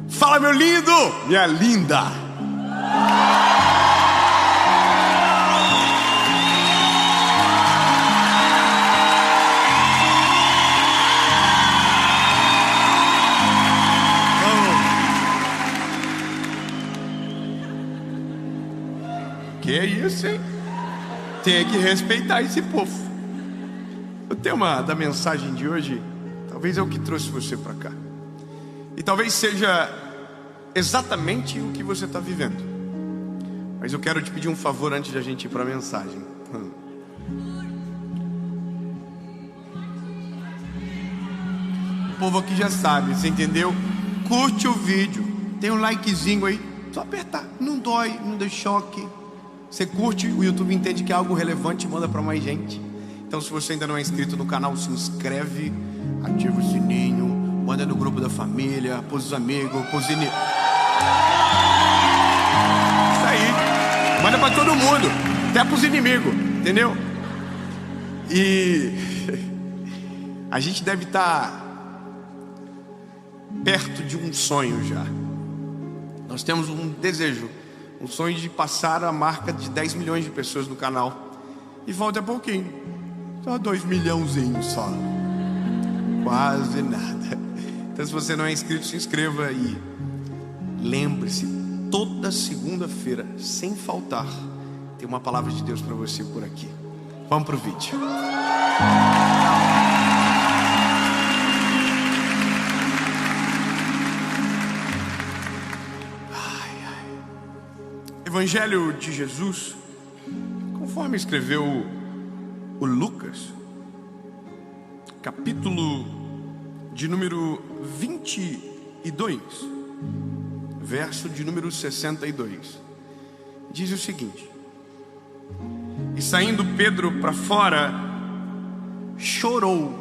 Fala, meu lindo, minha linda. Que isso, hein? Tem que respeitar esse povo. O tema da mensagem de hoje talvez é o que trouxe você para cá. E talvez seja exatamente o que você está vivendo. Mas eu quero te pedir um favor antes de a gente ir para a mensagem. O povo aqui já sabe, você entendeu? Curte o vídeo, tem um likezinho aí, só apertar, não dói, não dá choque. Você curte, o YouTube entende que é algo relevante e manda para mais gente. Então, se você ainda não é inscrito no canal, se inscreve, ativa o sininho, manda no grupo da família, pôs os amigos, pôs os inimigos. Isso aí, manda para todo mundo, até pros inimigos, entendeu? E a gente deve estar perto de um sonho já. Nós temos um desejo, um sonho de passar a marca de 10 milhões de pessoas no canal. E falta pouquinho, só 2 milhãozinhos só, quase nada. Então, se você não é inscrito, se inscreva e lembre-se, toda segunda-feira, sem faltar, tem uma palavra de Deus para você por aqui. Vamos pro vídeo. Evangelho de Jesus, conforme escreveu o Lucas, capítulo de número 22, verso de número 62, diz o seguinte: e saindo Pedro para fora, chorou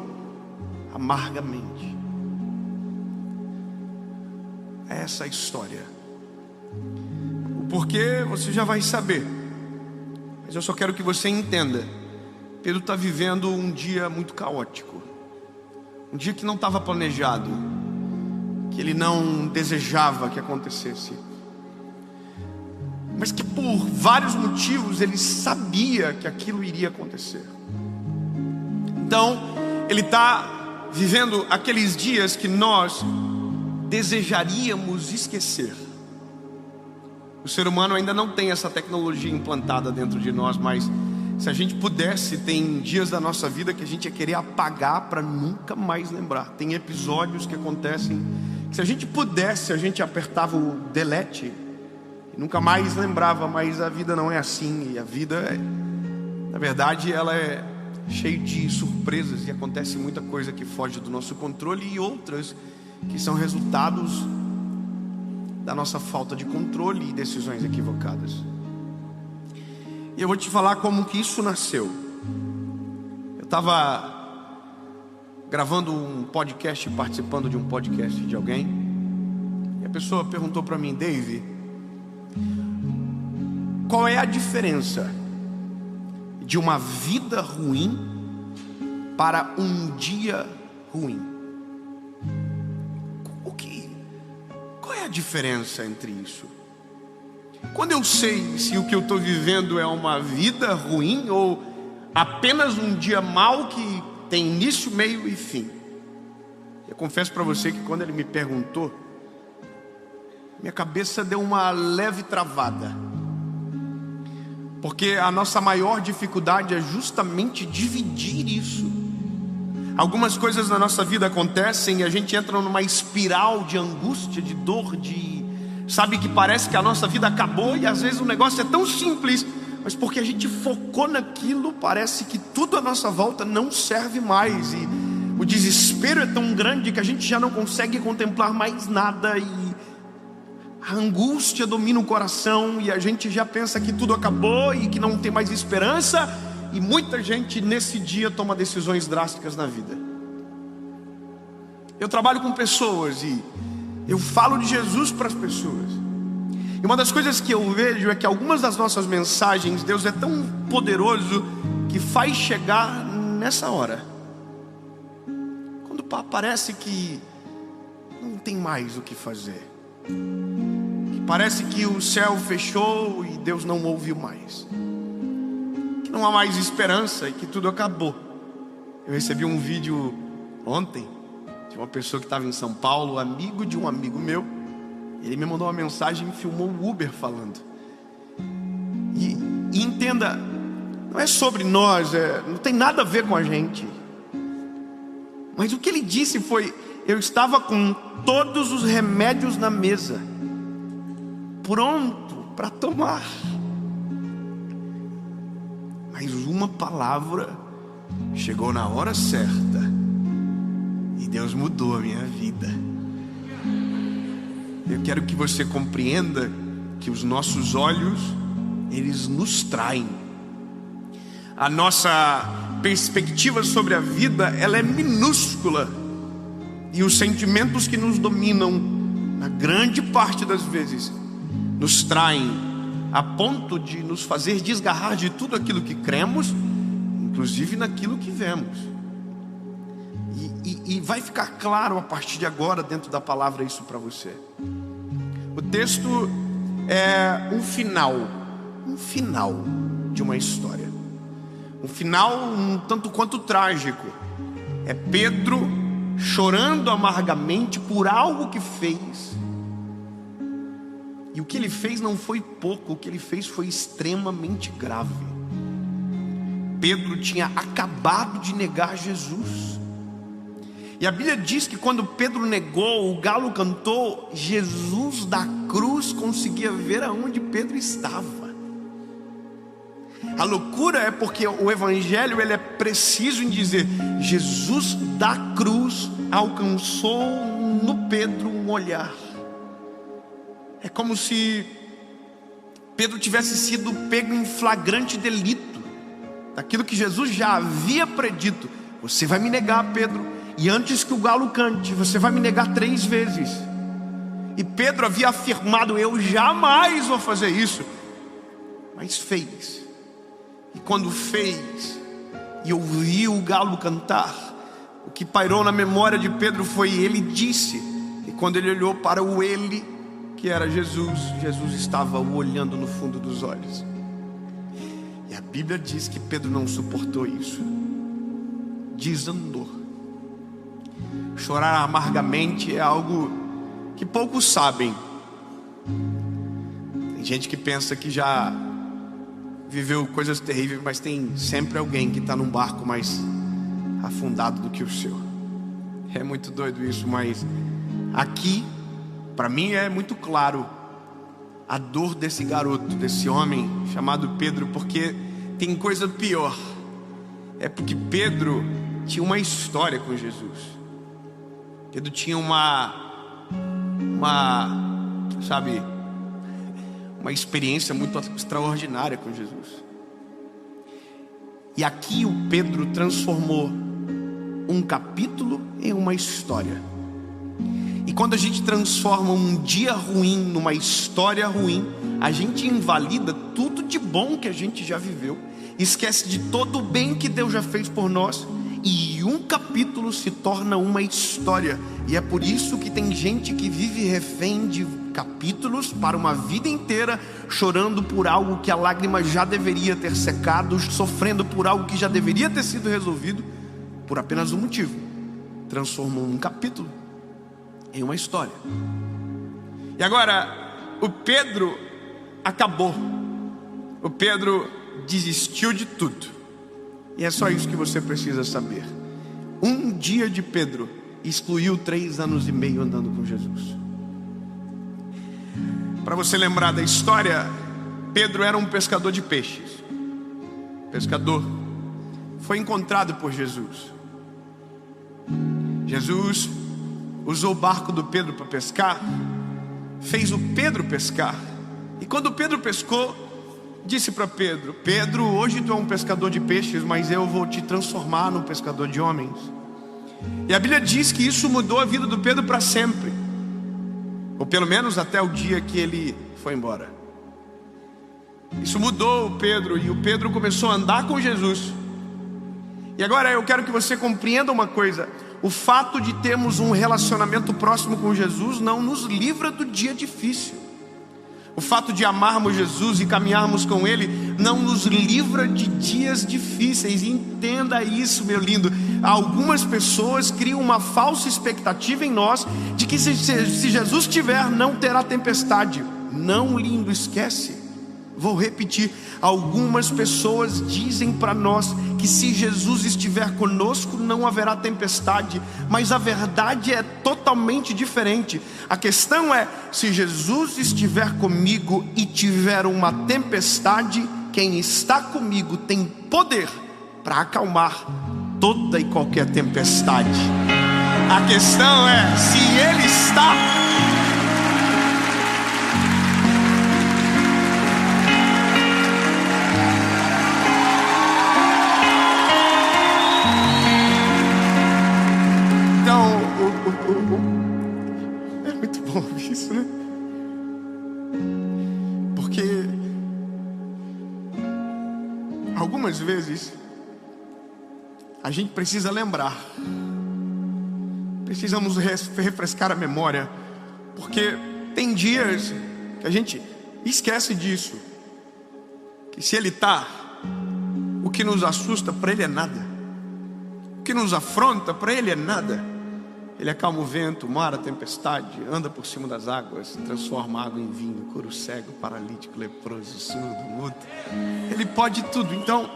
amargamente. Essa é a história. Porque você já vai saber, mas eu só quero que você entenda. Pedro está vivendo um dia muito caótico, um dia que não estava planejado, que ele não desejava que acontecesse, mas que por vários motivos ele sabia que aquilo iria acontecer. Então ele está vivendo aqueles dias que nós desejaríamos esquecer. O ser humano ainda não tem essa tecnologia implantada dentro de nós, mas se a gente pudesse, tem dias da nossa vida que a gente ia querer apagar para nunca mais lembrar. Tem episódios que acontecem que, se a gente pudesse, a gente apertava o delete e nunca mais lembrava. Mas a vida não é assim. E a vida, na verdade, ela é cheia de surpresas, e acontece muita coisa que foge do nosso controle, e outras que são resultados da nossa falta de controle e decisões equivocadas. E eu vou te falar como que isso nasceu. Eu estava gravando um podcast, participando de um podcast de alguém, e a pessoa perguntou para mim: Dave, qual é a diferença de uma vida ruim para um dia ruim? Qual é a diferença entre isso? Quando eu sei se o que eu estou vivendo é uma vida ruim ou apenas um dia mau que tem início, meio e fim? Eu confesso para você que quando ele me perguntou, minha cabeça deu uma leve travada, porque a nossa maior dificuldade é justamente dividir isso. Algumas coisas na nossa vida acontecem e a gente entra numa espiral de angústia, de dor, sabe, que parece que a nossa vida acabou, e às vezes o negócio é tão simples, mas porque a gente focou naquilo, parece que tudo à nossa volta não serve mais, e o desespero é tão grande que a gente já não consegue contemplar mais nada, e a angústia domina o coração, e a gente já pensa que tudo acabou e que não tem mais esperança. E muita gente nesse dia toma decisões drásticas na vida. Eu trabalho com pessoas e eu falo de Jesus para as pessoas. E uma das coisas que eu vejo é que algumas das nossas mensagens, Deus é tão poderoso que faz chegar nessa hora, quando parece que não tem mais o que fazer. que parece que o céu fechou e Deus não ouviu mais, que não há mais esperança e que tudo acabou. Eu recebi um vídeo ontem de uma pessoa que estava em São Paulo, amigo de um amigo meu. Ele me mandou uma mensagem e filmou o Uber falando. E entenda, não é sobre nós, não tem nada a ver com a gente. Mas o que ele disse foi: eu estava com todos os remédios na mesa, pronto para tomar, mas uma palavra chegou na hora certa e Deus mudou a minha vida. Eu quero que você compreenda que os nossos olhos, eles nos traem. A nossa perspectiva sobre a vida, ela é minúscula. E os sentimentos que nos dominam, na grande parte das vezes, nos traem a ponto de nos fazer desgarrar de tudo aquilo que cremos, inclusive naquilo que vemos. E vai ficar claro a partir de agora dentro da palavra isso para você. O texto é um final de uma história, um final um tanto quanto trágico. É Pedro chorando amargamente por algo que fez. E o que ele fez não foi pouco, o que ele fez foi extremamente grave. Pedro tinha acabado de negar Jesus. E a Bíblia diz que quando Pedro negou, o galo cantou, Jesus da cruz conseguia ver aonde Pedro estava. A loucura é porque o Evangelho, ele é preciso em dizer: Jesus da cruz alcançou no Pedro um olhar. É como se Pedro tivesse sido pego em flagrante delito daquilo que Jesus já havia predito: você vai me negar, Pedro, e antes que o galo cante, você vai me negar 3 vezes. E Pedro havia afirmado: eu jamais vou fazer isso. Mas fez. E quando fez e ouviu o galo cantar, o que pairou na memória de Pedro foi: ele disse. E quando ele olhou para o ele, que era Jesus, Jesus estava o olhando no fundo dos olhos. E a Bíblia diz que Pedro não suportou isso, desandou. Chorar amargamente é algo que poucos sabem. Tem gente que pensa que já viveu coisas terríveis, mas tem sempre alguém que está num barco mais afundado do que o seu. É muito doido isso, mas aqui, para mim, é muito claro a dor desse garoto, desse homem chamado Pedro, porque tem coisa pior. É porque Pedro tinha uma história com Jesus. Pedro tinha uma experiência muito extraordinária com Jesus. E aqui o Pedro transformou um capítulo em uma história. E quando a gente transforma um dia ruim numa história ruim, a gente invalida tudo de bom que a gente já viveu, esquece de todo o bem que Deus já fez por nós, e um capítulo se torna uma história. E é por isso que tem gente que vive refém de capítulos para uma vida inteira, chorando por algo que a lágrima já deveria ter secado, sofrendo por algo que já deveria ter sido resolvido, por apenas um motivo: transformou um capítulo em uma história. E agora, o Pedro acabou. O Pedro desistiu de tudo. E é só isso que você precisa saber. Um dia de Pedro excluiu 3 anos e meio andando com Jesus. Para você lembrar da história, Pedro era um pescador de peixes. Pescador. Foi encontrado por Jesus. Jesus usou o barco do Pedro para pescar, fez o Pedro pescar. E quando Pedro pescou, disse para Pedro: Pedro, hoje tu é um pescador de peixes, mas eu vou te transformar num pescador de homens. E a Bíblia diz que isso mudou a vida do Pedro para sempre, ou pelo menos até o dia que ele foi embora. Isso mudou o Pedro, e o Pedro começou a andar com Jesus. E agora eu quero que você compreenda uma coisa: o fato de termos um relacionamento próximo com Jesus não nos livra do dia difícil. O fato de amarmos Jesus e caminharmos com Ele não nos livra de dias difíceis. Entenda isso, meu lindo. Algumas pessoas criam uma falsa expectativa em nós de que se Jesus estiver, não terá tempestade. Não, lindo, esquece. Vou repetir. Algumas pessoas dizem para nós que se Jesus estiver conosco não haverá tempestade, mas a verdade é totalmente diferente. A questão é, se Jesus estiver comigo e tiver uma tempestade, quem está comigo tem poder para acalmar toda e qualquer tempestade. A questão é, se Ele está... É muito bom isso, né? Porque algumas vezes a gente precisa lembrar, precisamos refrescar a memória, porque tem dias que a gente esquece disso, que se Ele está, o que nos assusta para Ele é nada, o que nos afronta para Ele é nada. Ele acalma o vento, o mar, a tempestade, anda por cima das águas, transforma água em vinho, cura o cego, paralítico, leproso, surdo, mudo. Ele pode tudo. Então,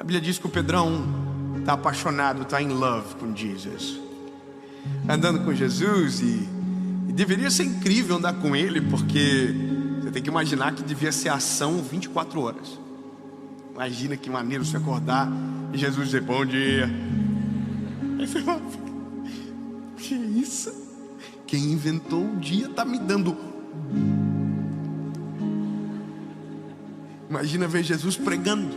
a Bíblia diz que o Pedrão está apaixonado, está in love com Jesus, andando com Jesus, e deveria ser incrível andar com Ele, porque você tem que imaginar que devia ser ação 24 horas. Imagina que maneiro você acordar e Jesus dizer bom dia. Aí você fala, que isso? Quem inventou o dia está me dando. Imagina ver Jesus pregando.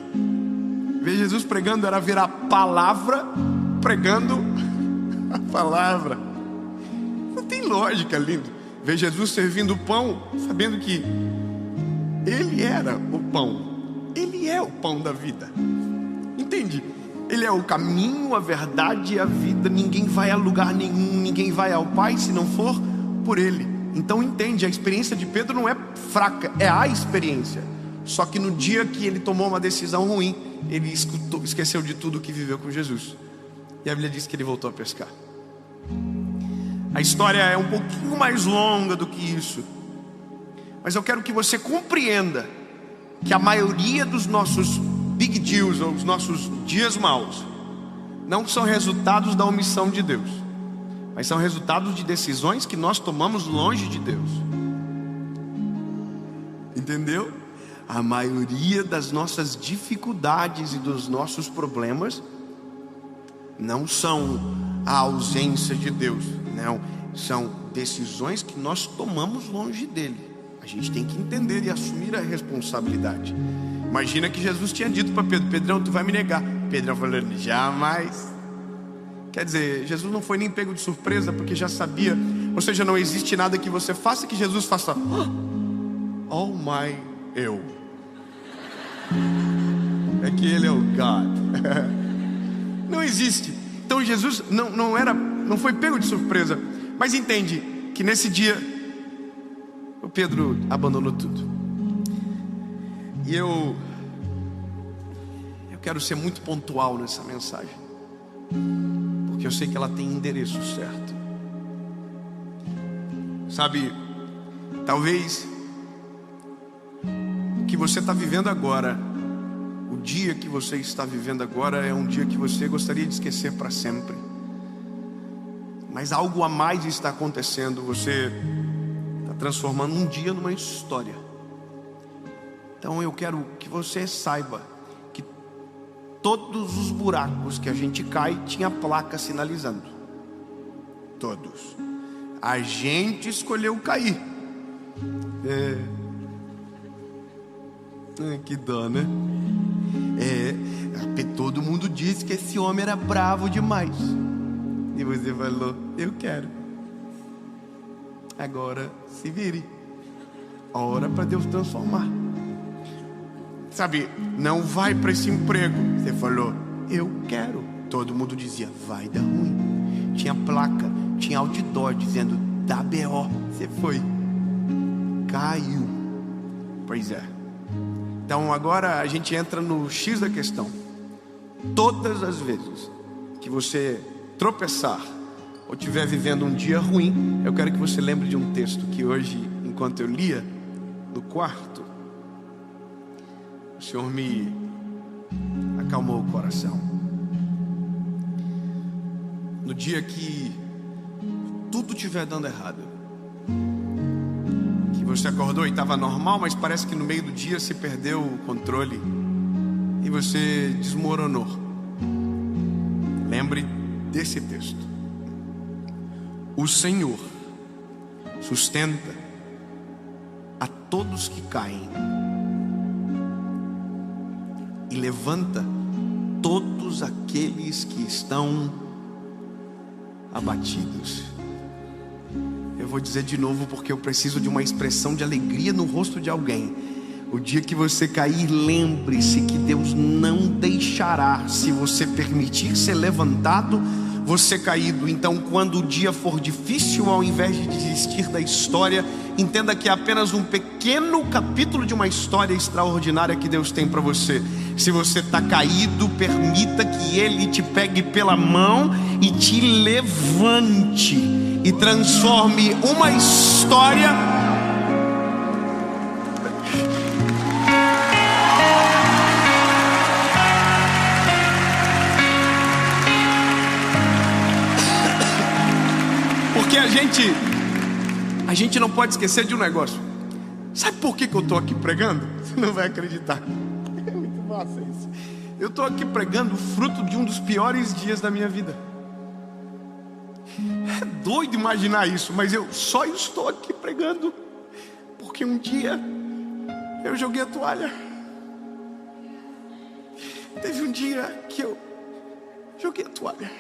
Ver Jesus pregando era ver a palavra pregando a palavra. Não tem lógica, lindo. Ver Jesus servindo o pão, sabendo que Ele era o pão. Ele é o pão da vida. Entende? Ele é o caminho, a verdade e a vida. Ninguém vai a lugar nenhum, ninguém vai ao Pai se não for por Ele. Então entende, a experiência de Pedro não é fraca, é a experiência. Só que no dia que ele tomou uma decisão ruim, ele esqueceu de tudo que viveu com Jesus. E a Bíblia diz que ele voltou a pescar. A história é um pouquinho mais longa do que isso, mas eu quero que você compreenda que a maioria dos nossos big deals, ou os nossos dias maus, não são resultados da omissão de Deus, mas são resultados de decisões que nós tomamos longe de Deus. Entendeu? A maioria das nossas dificuldades e dos nossos problemas não são a ausência de Deus, não, são decisões que nós tomamos longe dele. A gente tem que entender e assumir a responsabilidade. Imagina que Jesus tinha dito para Pedro: Pedrão, tu vai me negar. Pedrão falou: jamais. Quer dizer, Jesus não foi nem pego de surpresa, porque já sabia. Ou seja, não existe nada que você faça que Jesus faça. Oh my, eu. É que Ele é o God. Não existe. Então Jesus não foi pego de surpresa. Mas entende que nesse dia o Pedro abandonou tudo. E eu quero ser muito pontual nessa mensagem, porque eu sei que ela tem endereço certo. Sabe, talvez o que você está vivendo agora, o dia que você está vivendo agora, é um dia que você gostaria de esquecer para sempre. Mas algo a mais está acontecendo. Você está transformando um dia numa história. Então eu quero que você saiba que todos os buracos que a gente cai tinha placa sinalizando. Todos. A gente escolheu cair. Que dó, né? Todo mundo disse que esse homem era bravo demais. E você falou: eu quero. Agora se vire. Ora para Deus transformar. Sabe, não vai para esse emprego. Você falou: eu quero. Todo mundo dizia, vai dar ruim. Tinha placa, tinha outdoor dizendo, dá BO. Você foi, caiu. Pois é. Então agora a gente entra no X da questão. Todas as vezes que você tropeçar ou estiver vivendo um dia ruim, eu quero que você lembre de um texto que hoje, enquanto eu lia no quarto, o Senhor me acalmou o coração. No dia que tudo estiver dando errado, que você acordou e estava normal, mas parece que no meio do dia se perdeu o controle e você desmoronou. Lembre desse texto. O Senhor sustenta a todos que caem e levanta todos aqueles que estão abatidos. Eu vou dizer de novo porque eu preciso de uma expressão de alegria no rosto de alguém. O dia que você cair, lembre-se que Deus não deixará, se você permitir ser levantado, você caído. Então quando o dia for difícil, ao invés de desistir da história, entenda que é apenas um pequeno capítulo de uma história extraordinária que Deus tem para você. Se você está caído, permita que Ele te pegue pela mão e te levante e transforme uma história porque a gente não pode esquecer de um negócio. Sabe por que eu estou aqui pregando? Você não vai acreditar. É muito massa isso. Eu estou aqui pregando o fruto de um dos piores dias da minha vida. É doido imaginar isso, mas eu só estou aqui pregando porque um dia eu joguei a toalha. Teve um dia que eu joguei a toalha.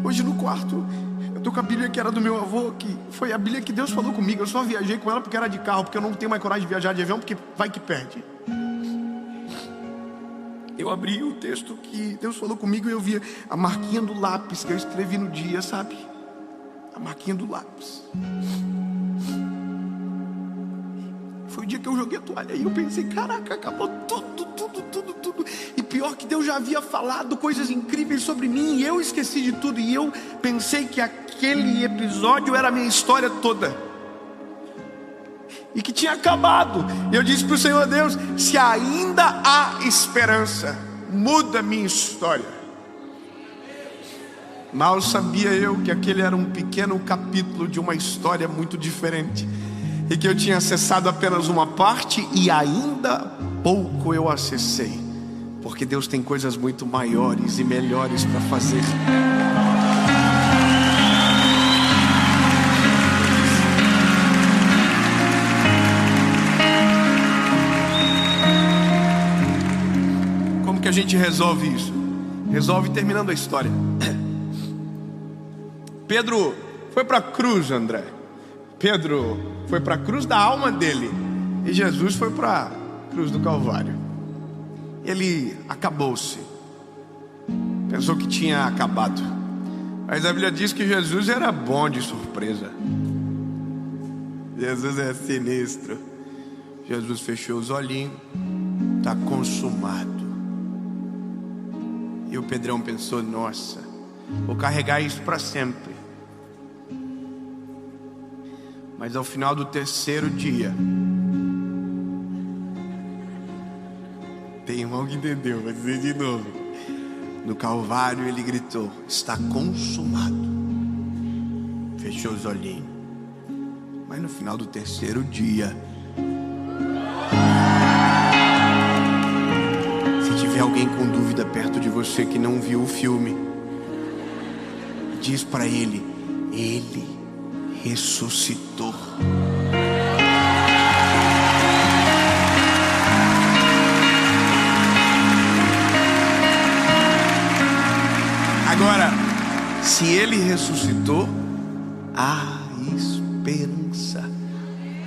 Hoje no quarto eu tô com a Bíblia que era do meu avô, que foi a Bíblia que Deus falou comigo. Eu só viajei com ela porque era de carro, porque eu não tenho mais coragem de viajar de avião, porque vai que perde. Eu abri o texto que Deus falou comigo e eu vi a marquinha do lápis que eu escrevi no dia, sabe? A marquinha do lápis. Foi o dia que eu joguei a toalha e eu pensei, caraca, acabou tudo. E pior que Deus já havia falado coisas incríveis sobre mim e eu esqueci de tudo. E eu pensei que aquele episódio era a minha história toda e que tinha acabado. E eu disse para o Senhor Deus, se ainda há esperança, muda a minha história. Mal sabia eu que aquele era um pequeno capítulo de uma história muito diferente, e que eu tinha acessado apenas uma parte, e ainda pouco eu acessei, porque Deus tem coisas muito maiores e melhores para fazer. Como que a gente resolve isso? Resolve terminando a história. Pedro foi para a cruz, André. Pedro foi para a cruz da alma dele, e Jesus foi para a cruz do Calvário. Ele acabou-se, pensou que tinha acabado, mas a Bíblia diz que Jesus era bom de surpresa. Jesus é sinistro. Jesus fechou os olhinhos, está consumado. E o Pedrão pensou, nossa, vou carregar isso para sempre. Mas ao final do terceiro dia, tem irmão que entendeu, vou dizer de novo. No Calvário ele gritou, está consumado. Fechou os olhinhos. Mas no final do terceiro dia, se tiver alguém com dúvida perto de você que não viu o filme, diz para ele, ele ressuscitou. Agora, se ele ressuscitou, há esperança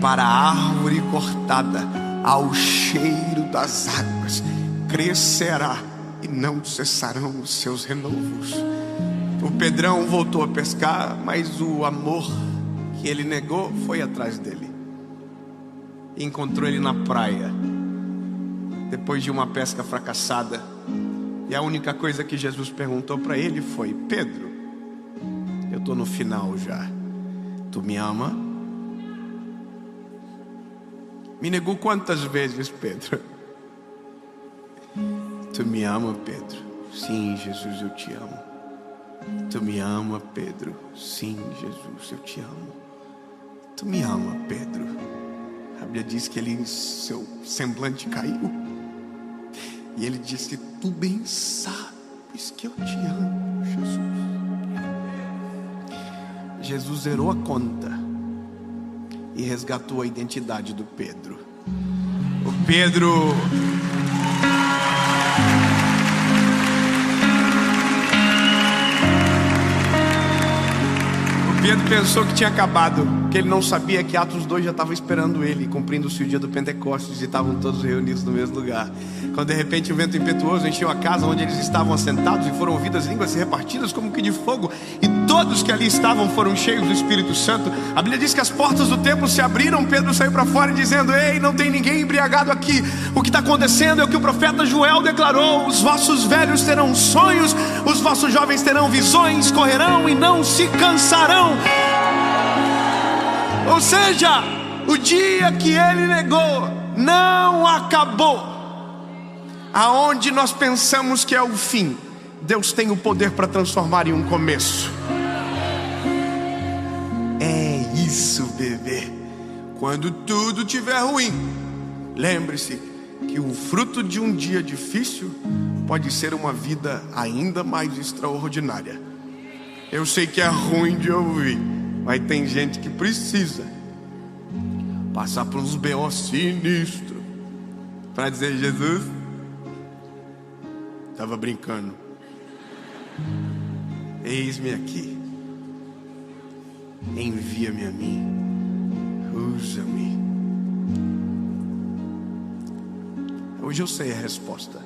para a árvore cortada, ao cheiro das águas, crescerá e e não cessarão os seus renovos. O Pedrão voltou a pescar, mas o amor que ele negou foi atrás dele. Encontrou ele na praia, depois de uma pesca fracassada. E a única coisa que Jesus perguntou para ele foi: Pedro, eu estou no final já, tu me ama? Me negou quantas vezes, Pedro? Tu me ama, Pedro? Sim, Jesus, eu te amo. Tu me ama, Pedro? Sim, Jesus, eu te amo. Tu me ama, Pedro? A Bíblia diz que seu semblante caiu. E ele disse: tu bem sabes que eu te amo, Jesus. Jesus zerou a conta e resgatou a identidade do Pedro. O Pedro pensou que tinha acabado, que ele não sabia que Atos 2 já estava esperando ele, cumprindo-se o dia do Pentecostes, e estavam todos reunidos no mesmo lugar. Quando de repente o vento impetuoso encheu a casa onde eles estavam assentados, e foram ouvidas línguas repartidas como que de fogo, e todos que ali estavam foram cheios do Espírito Santo. A Bíblia diz que as portas do templo se abriram. Pedro saiu para fora dizendo: ei, não tem ninguém embriagado aqui. O que está acontecendo é o que o profeta Joel declarou: os vossos velhos terão sonhos, os vossos jovens terão visões, correrão e não se cansarão. Ou seja, o dia que ele negou não acabou. Aonde nós pensamos que é o fim, Deus tem o poder para transformar em um começo. É isso, bebê. Quando tudo estiver ruim, lembre-se que o fruto de um dia difícil pode ser uma vida ainda mais extraordinária. Eu sei que é ruim de ouvir, mas tem gente que precisa passar por uns B.O. sinistros para dizer: Jesus, estava brincando, eis-me aqui, envia-me a mim, usa-me. Hoje eu sei a resposta.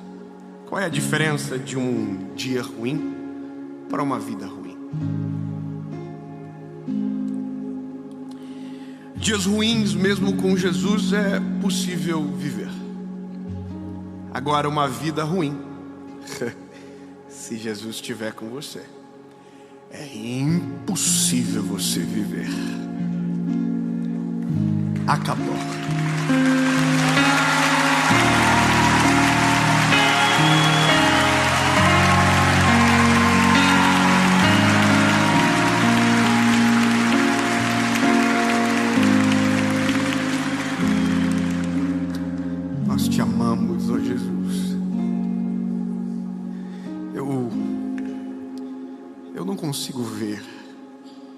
Qual é a diferença de um dia ruim para uma vida ruim? Dias ruins, mesmo com Jesus, é possível viver. Agora, uma vida ruim, se Jesus estiver com você, é impossível você viver. Acabou. Nós te amamos, ó Jesus. Eu não consigo ver.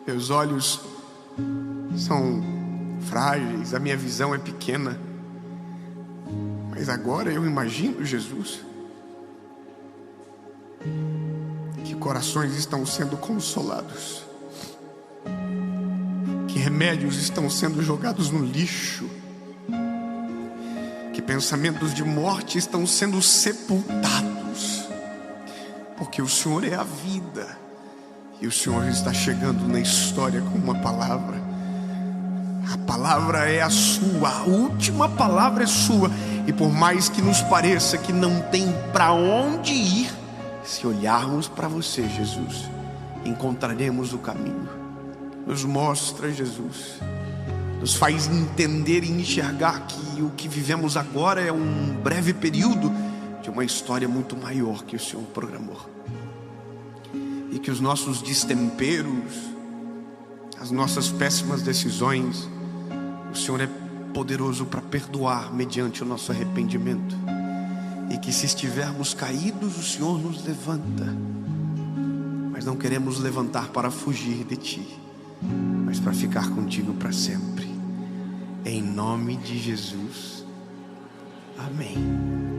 Meus olhos são frágeis, a minha visão é pequena. Mas agora eu imagino, Jesus, que corações estão sendo consolados, que remédios estão sendo jogados no lixo, que pensamentos de morte estão sendo sepultados, porque o Senhor é a vida. E o Senhor está chegando na história com uma palavra. A palavra é a sua, a última palavra é sua. E por mais que nos pareça que não tem para onde ir, se olharmos para você, Jesus, encontraremos o caminho. Nos mostra, Jesus, nos faz entender e enxergar que o que vivemos agora é um breve período de uma história muito maior que o Senhor programou. E que os nossos destemperos, as nossas péssimas decisões, o Senhor é poderoso para perdoar mediante o nosso arrependimento. E que se estivermos caídos, o Senhor nos levanta. Mas não queremos levantar para fugir de Ti, mas para ficar contigo para sempre. Em nome de Jesus. Amém.